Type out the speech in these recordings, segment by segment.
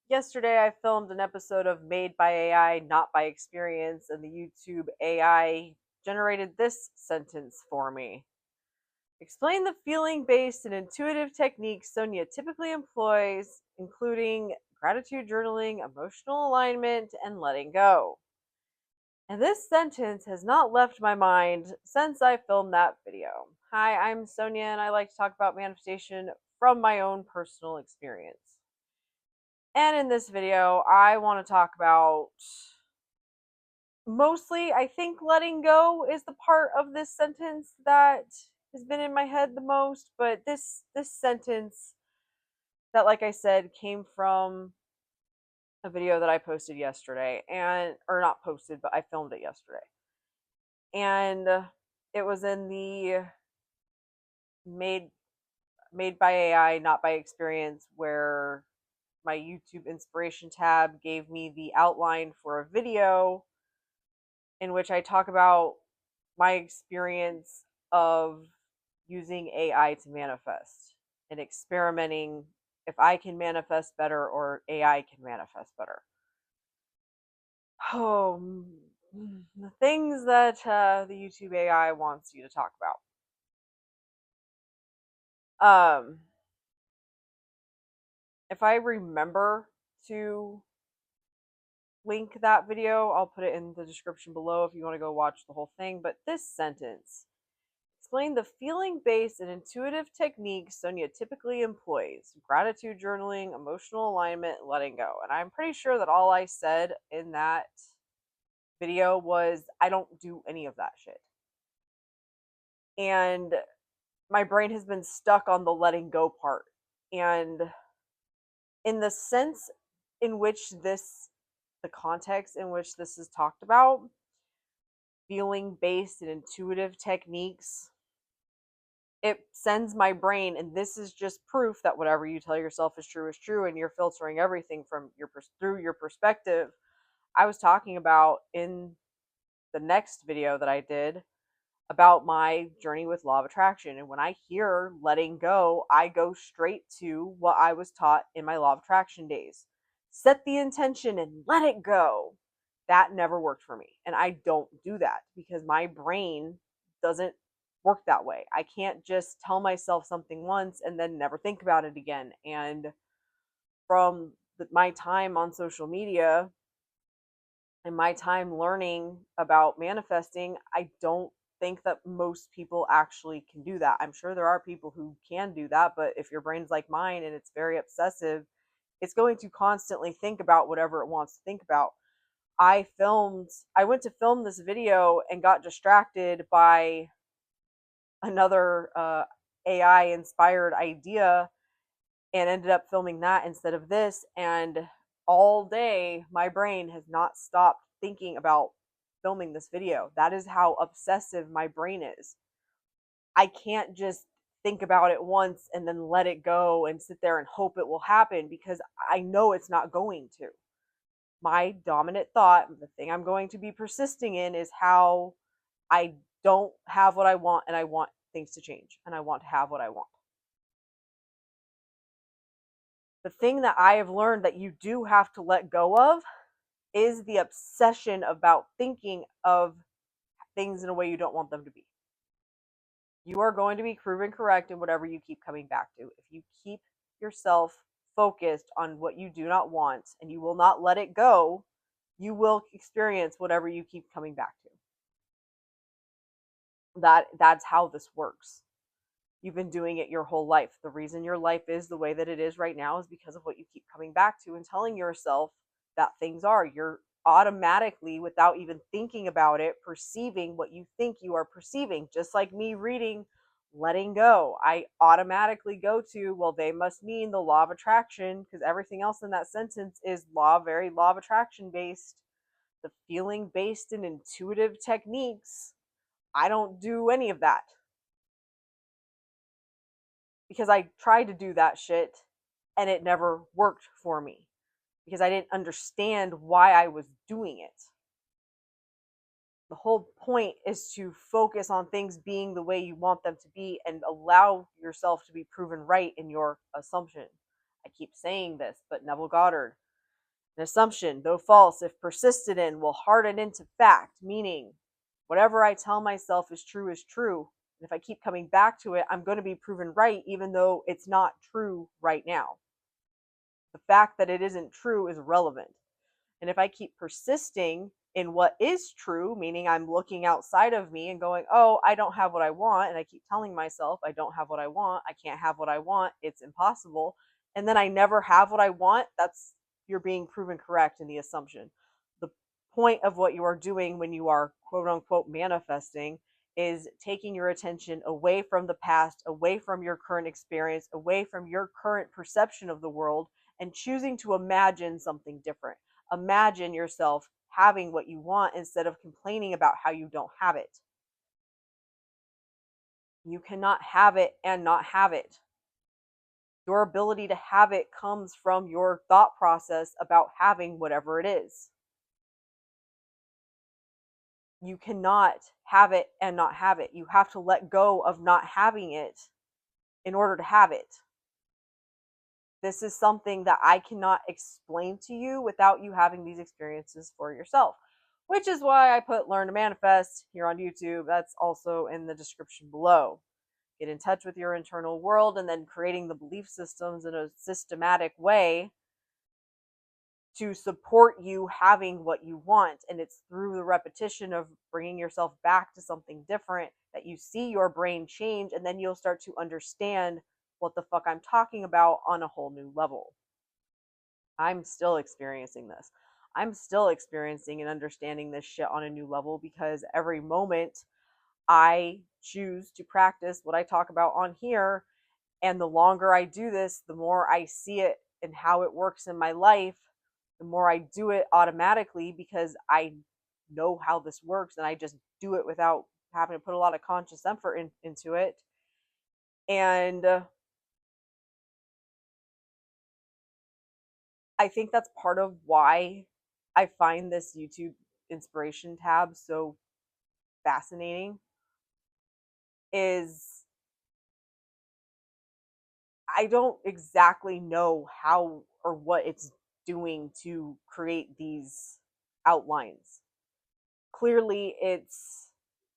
Yesterday, I filmed an episode of Made by AI, Not by Experience, and the YouTube AI generated this sentence for me. Explain the feeling based and intuitive techniques Sonia typically employs, including gratitude journaling, emotional alignment, and letting go. And this sentence has not left my mind since I filmed that video. Hi, I'm Sonia, and I like to talk about manifestation from my own personal experience. And in this video, I want to talk about mostly, I think letting go is the part of this sentence that has been in my head the most, but this sentence that, like I said, came from a video that I posted yesterday, and or not posted, but I filmed it yesterday. And it was in the made made by AI, not by experience, where my YouTube inspiration tab gave me the outline for a video in which I talk about my experience of using AI to manifest and experimenting if I can manifest better or AI can manifest better. Oh, the things that the YouTube AI wants you to talk about. If I remember to link that video, I'll put it in the description below if you want to go watch the whole thing. But this sentence: explain the feeling based and intuitive techniques Sonia typically employs: gratitude journaling, emotional alignment, letting go. And I'm pretty sure that all I said in that video was I don't do any of that shit. And my brain has been stuck on the letting go part. And in the sense in which the context in which this is talked about, feeling based and intuitive techniques, it sends my brain, and this is just proof that whatever you tell yourself is true, and you're filtering everything from through your perspective. I was talking about in the next video that I did about my journey with law of attraction, and when I hear letting go, I go straight to what I was taught in my law of attraction days: set the intention and let it go. That never worked for me, and I don't do that because my brain doesn't work that way. I can't just tell myself something once and then never think about it again. And from my time on social media and my time learning about manifesting, I don't think that most people actually can do that. I'm sure there are people who can do that, but if your brain's like mine and it's very obsessive, it's going to constantly think about whatever it wants to think about. I went to film this video and got distracted by another AI inspired idea and ended up filming that instead of this. And all day, my brain has not stopped thinking about filming this video. That is how obsessive my brain is. I can't just think about it once and then let it go and sit there and hope it will happen because I know it's not going to. My dominant thought, the thing I'm going to be persisting in, is how I don't have what I want and I want things to change and I want to have what I want. The thing that I have learned that you do have to let go of is the obsession about thinking of things in a way you don't want them to be. You are going to be proven correct in whatever you keep coming back to. If you keep yourself focused on what you do not want and you will not let it go, you will experience whatever you keep coming back to. That's how this works. You've been doing it your whole life. The reason your life is the way that it is right now is because of what you keep coming back to and telling yourself that things are. You're automatically, without even thinking about it, perceiving what you think you are perceiving. Just like me reading letting go, I automatically go to, well, they must mean the law of attraction, because everything else in that sentence is very law of attraction based. The feeling based and intuitive techniques, I don't do any of that because I tried to do that shit and it never worked for me because I didn't understand why I was doing it. The whole point is to focus on things being the way you want them to be and allow yourself to be proven right in your assumption. I keep saying this, but Neville Goddard, An assumption, though false, if persisted in, will harden into fact, meaning whatever I tell myself is true is true. And if I keep coming back to it, I'm going to be proven right, even though it's not true right now. The fact that it isn't true is relevant. And if I keep persisting in what is true, meaning I'm looking outside of me and going, oh, I don't have what I want, and I keep telling myself, I don't have what I want, I can't have what I want, it's impossible, and then I never have what I want, you're being proven correct in the assumption. The point of what you are doing when you are quote unquote manifesting is taking your attention away from the past, away from your current experience, away from your current perception of the world, and choosing to imagine something different. Imagine yourself having what you want instead of complaining about how you don't have it. You cannot have it and not have it. Your ability to have it comes from your thought process about having whatever it is. You cannot have it and not have it. You have to let go of not having it in order to have it. This is something that I cannot explain to you without you having these experiences for yourself, which is why I put Learn to Manifest here on YouTube. That's also in the description below. Get in touch with your internal world and then creating the belief systems in a systematic way to support you having what you want. And it's through the repetition of bringing yourself back to something different that you see your brain change, and then you'll start to understand what the fuck I'm talking about on a whole new level. I'm still experiencing this. I'm still experiencing and understanding this shit on a new level because every moment I choose to practice what I talk about on here. And the longer I do this, the more I see it and how it works in my life, the more I do it automatically because I know how this works and I just do it without having to put a lot of conscious effort into it. And I think that's part of why I find this YouTube inspiration tab so fascinating is I don't exactly know how or what it's doing to create these outlines. Clearly, it's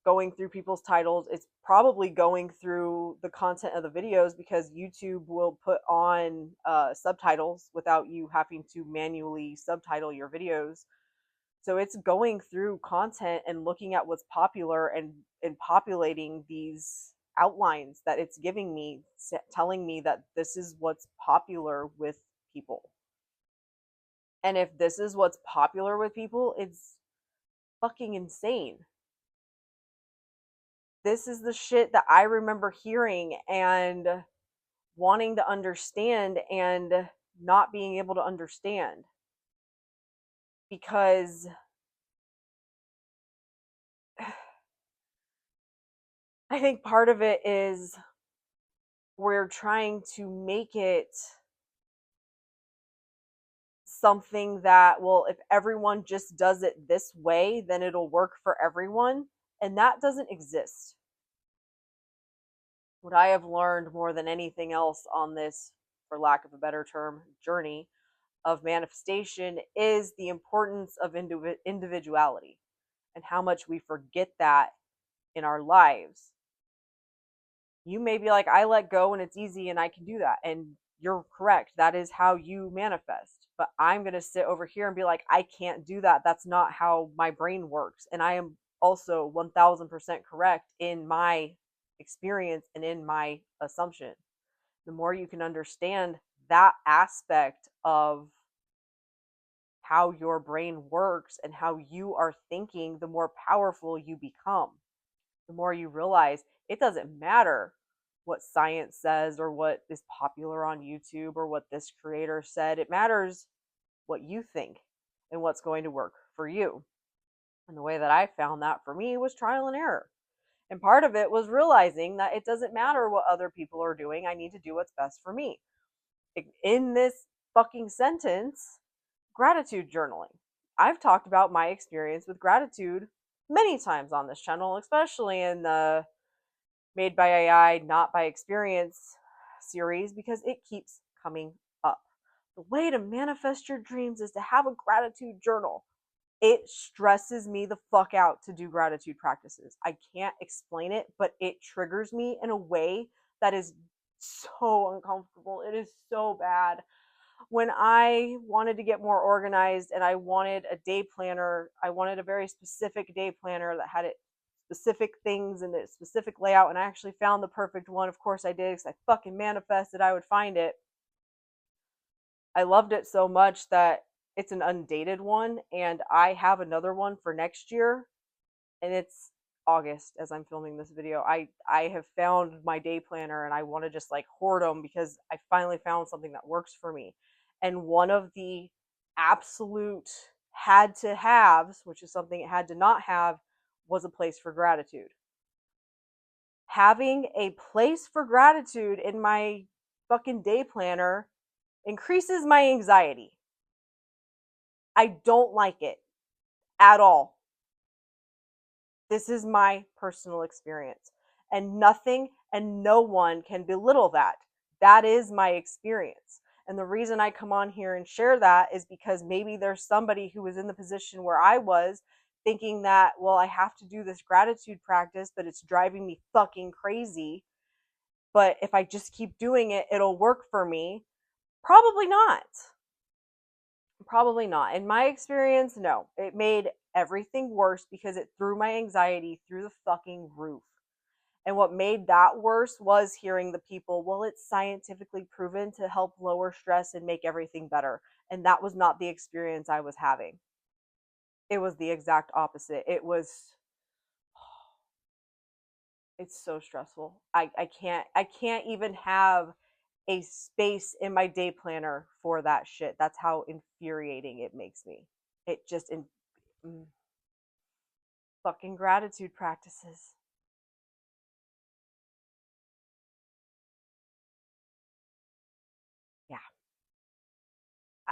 going through people's titles. It's probably going through the content of the videos because YouTube will put on subtitles without you having to manually subtitle your videos. So it's going through content and looking at what's popular and populating these outlines that it's giving me, telling me that this is what's popular with people. And if this is what's popular with people, it's fucking insane. This is the shit that I remember hearing and wanting to understand and not being able to understand. Because I think part of it is we're trying to make it something that, well, if everyone just does it this way, then it'll work for everyone. And that doesn't exist. What I have learned more than anything else on this, for lack of a better term, journey of manifestation is the importance of individuality and how much we forget that in our lives. You may be like, I let go and it's easy and I can do that. And you're correct. That is how you manifest. But I'm going to sit over here and be like, I can't do that. That's not how my brain works. And I am also 1000% correct in my experience and in my assumption. The more you can understand that aspect of how your brain works and how you are thinking, the more powerful you become. The more you realize it doesn't matter what science says or what is popular on YouTube or what this creator said. It matters what you think and what's going to work for you. And the way that I found that for me was trial and error. And part of it was realizing that it doesn't matter what other people are doing. I need to do what's best for me. In this fucking sentence, gratitude journaling. I've talked about my experience with gratitude many times on this channel, especially in the Made by AI, Not by Experience series, because it keeps coming up. the way to manifest your dreams is to have a gratitude journal. It stresses me the fuck out to do gratitude practices. I can't explain it, but it triggers me in a way that is so uncomfortable. It is so bad. When I wanted to get more organized and I wanted a day planner, I wanted a very specific day planner that had it specific things and a specific layout, and I actually found the perfect one. Of course I did, because I fucking manifested I would find it. I loved it so much that it's an undated one, and I have another one for next year, and it's August as I'm filming this video. I have found my day planner, and I want to just like hoard them because I finally found something that works for me. And one of the absolute had to haves, which is something it had to not have, was a place for gratitude. Having a place for gratitude in my fucking day planner increases my anxiety. I don't like it at all. This is my personal experience. And nothing and no one can belittle that. That is my experience. And the reason I come on here and share that is because maybe there's somebody who was in the position where I was, thinking that, well, I have to do this gratitude practice, but it's driving me fucking crazy. But if I just keep doing it, it'll work for me. Probably not. Probably not. In my experience, no. It made everything worse because it threw my anxiety through the fucking roof. And what made that worse was hearing the people, well, it's scientifically proven to help lower stress and make everything better. And that was not the experience I was having. It was the exact opposite. It's so stressful. I can't even have a space in my day planner for that shit. That's how infuriating it makes me. It just mm, fucking gratitude practices. Yeah,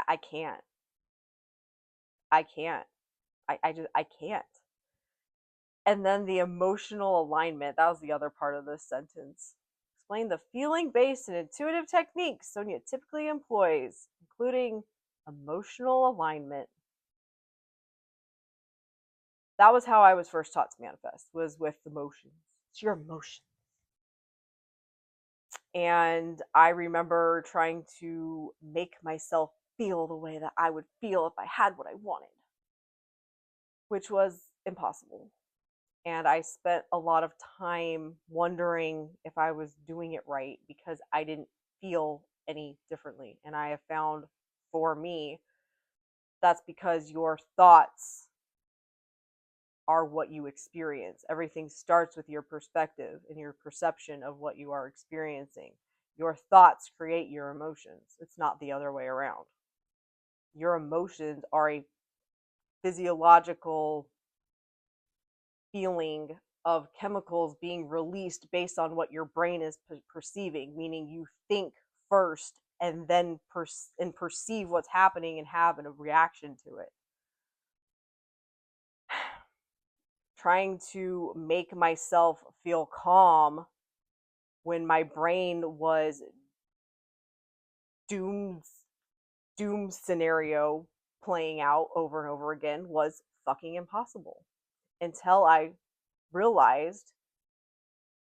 I can't. I can't. I can't. And then the emotional alignment. That was the other part of this sentence. Explain the feeling based and intuitive techniques Sonia typically employs, including emotional alignment. That was how I was first taught to manifest, was with emotions. It's your emotion. And I remember trying to make myself feel the way that I would feel if I had what I wanted, which was impossible. And I spent a lot of time wondering if I was doing it right because I didn't feel any differently. And I have found, for me, that's because your thoughts are what you experience. Everything starts with your perspective and your perception of what you are experiencing. Your thoughts create your emotions. It's not the other way around. Your emotions are a physiological feeling of chemicals being released based on what your brain is perceiving, meaning you think first and then perceive what's happening and have a reaction to it. Trying to make myself feel calm when my brain was doom scenario playing out over and over again was fucking impossible, until I realized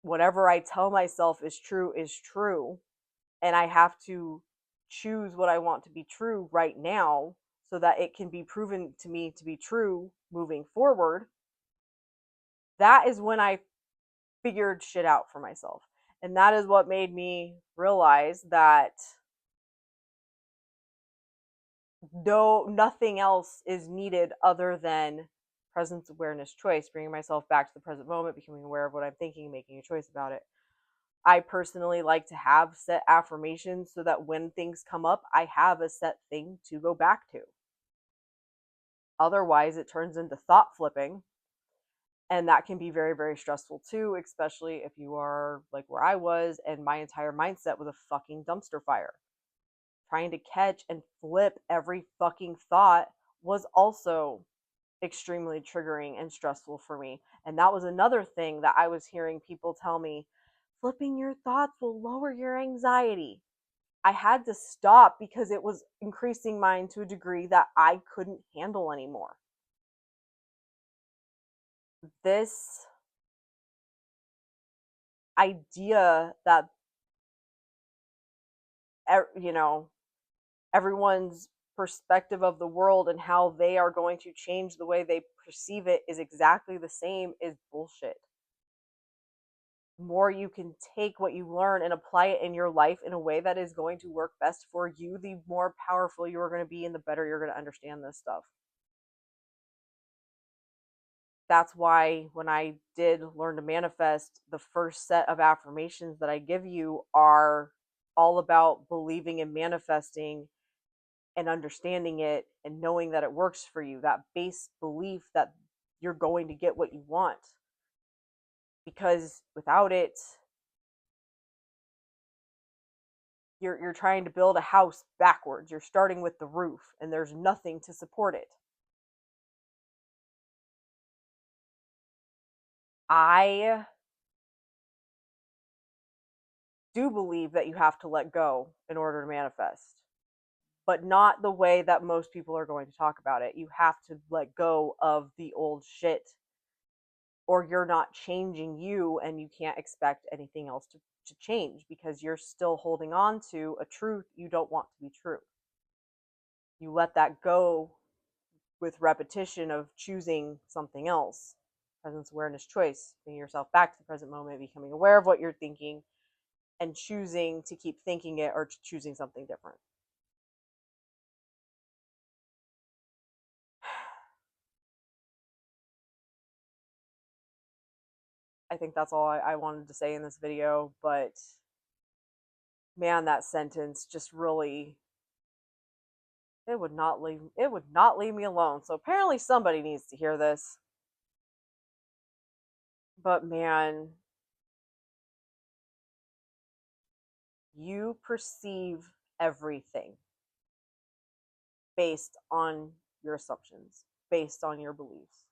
whatever I tell myself is true, and I have to choose what I want to be true right now so that it can be proven to me to be true moving forward. That is when I figured shit out for myself. And that is what made me realize that nothing else is needed other than presence, awareness, choice, bringing myself back to the present moment, becoming aware of what I'm thinking, making a choice about it. I personally like to have set affirmations so that when things come up, I have a set thing to go back to. Otherwise, it turns into thought flipping. And that can be very, very stressful too, especially if you are like where I was and my entire mindset was a fucking dumpster fire. Trying to catch and flip every fucking thought was also extremely triggering and stressful for me. And that was another thing that I was hearing people tell me, flipping your thoughts will lower your anxiety. I had to stop because it was increasing mine to a degree that I couldn't handle anymore. This idea that, you know, everyone's perspective of the world and how they are going to change the way they perceive it is exactly the same is bullshit. The more you can take what you learn and apply it in your life in a way that is going to work best for you, the more powerful you are going to be and the better you're going to understand this stuff. That's why when I did learn to manifest, the first set of affirmations that I give you are all about believing and manifesting and understanding it and knowing that it works for you, that base belief that you're going to get what you want. Because without it, you're trying to build a house backwards. You're starting with the roof and there's nothing to support it. I do believe that you have to let go in order to manifest, but not the way that most people are going to talk about it. You have to let go of the old shit, or you're not changing you, and you can't expect anything else to change because you're still holding on to a truth you don't want to be true. You let that go with repetition of choosing something else. Presence, awareness, choice. Bringing yourself back to the present moment, becoming aware of what you're thinking, and choosing to keep thinking it or choosing something different. I think that's all I wanted to say in this video, but man, that sentence just really, it would not leave me alone. So apparently somebody needs to hear this. But man, you perceive everything based on your assumptions, based on your beliefs.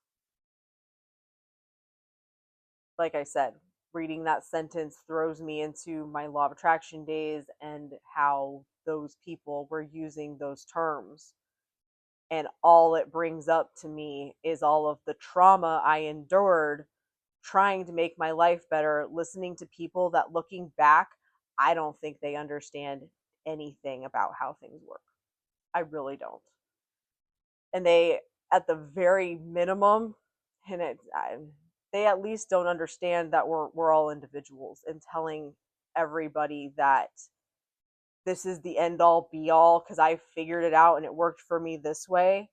Like I said, reading that sentence throws me into my law of attraction days and how those people were using those terms. And all it brings up to me is all of the trauma I endured trying to make my life better, listening to people that, looking back, I don't think they understand anything about how things work. I really don't. And they, at the very minimum, and they at least don't understand that we're all individuals, and telling everybody that this is the end all be all because I figured it out and it worked for me this way.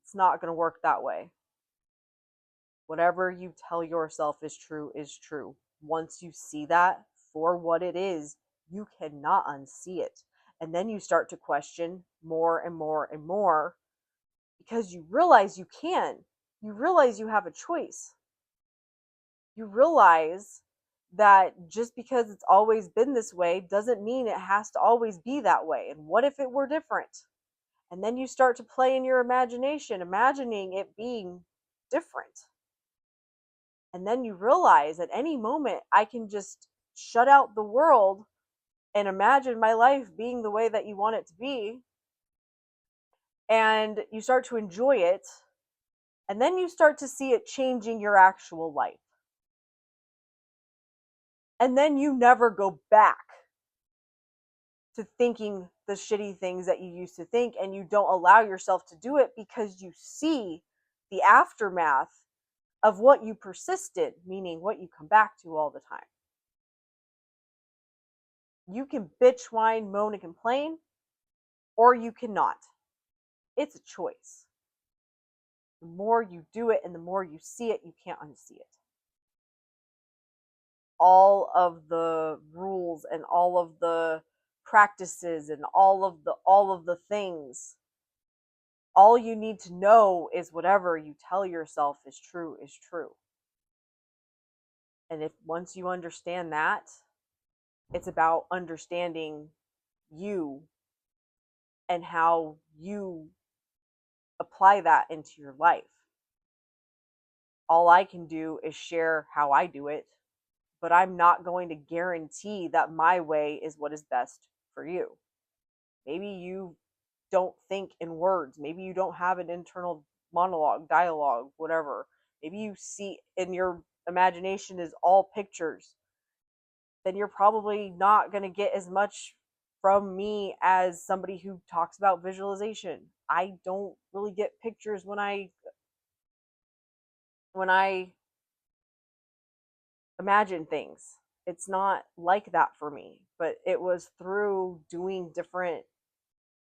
It's not going to work that way. Whatever you tell yourself is true is true. Once you see that for what it is, you cannot unsee it. And then you start to question more and more and more because you realize you can. You realize you have a choice. You realize that just because it's always been this way doesn't mean it has to always be that way. And what if it were different? And then you start to play in your imagination, imagining it being different. And then you realize at any moment I can just shut out the world and imagine my life being the way that you want it to be. And you start to enjoy it. And then you start to see it changing your actual life. And then you never go back to thinking the shitty things that you used to think, and you don't allow yourself to do it because you see the aftermath of what you persisted, meaning what you come back to all the time. You can bitch, whine, moan, and complain, or you cannot. It's a choice. The more you do it and the more you see it, you can't unsee it. All of the rules and all of the practices and all of the things, all you need to know is whatever you tell yourself is true is true. And if once you understand that, it's about understanding you and how you apply that into your life. All I can do is share how I do it. but I'm not going to guarantee that my way is what is best for you. Maybe you don't think in words. Maybe you don't have an internal monologue, dialogue, whatever. Maybe you see in your imagination is all pictures. Then you're probably not going to get as much from me as somebody who talks about visualization. I don't really get pictures when I imagine things. It's not like that for me, but it was through doing different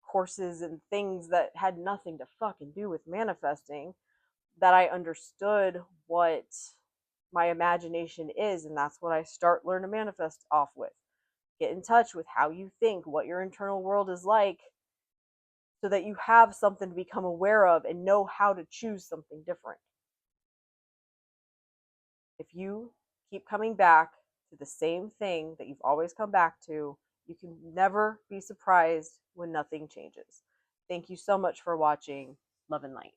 courses and things that had nothing to fucking do with manifesting that I understood what my imagination is, and that's what I start learn to manifest off with. Get in touch with how you think, what your internal world is like, so that you have something to become aware of and know how to choose something different. If you keep coming back to the same thing that you've always come back to, you can never be surprised when nothing changes. Thank you so much for watching. Love and light.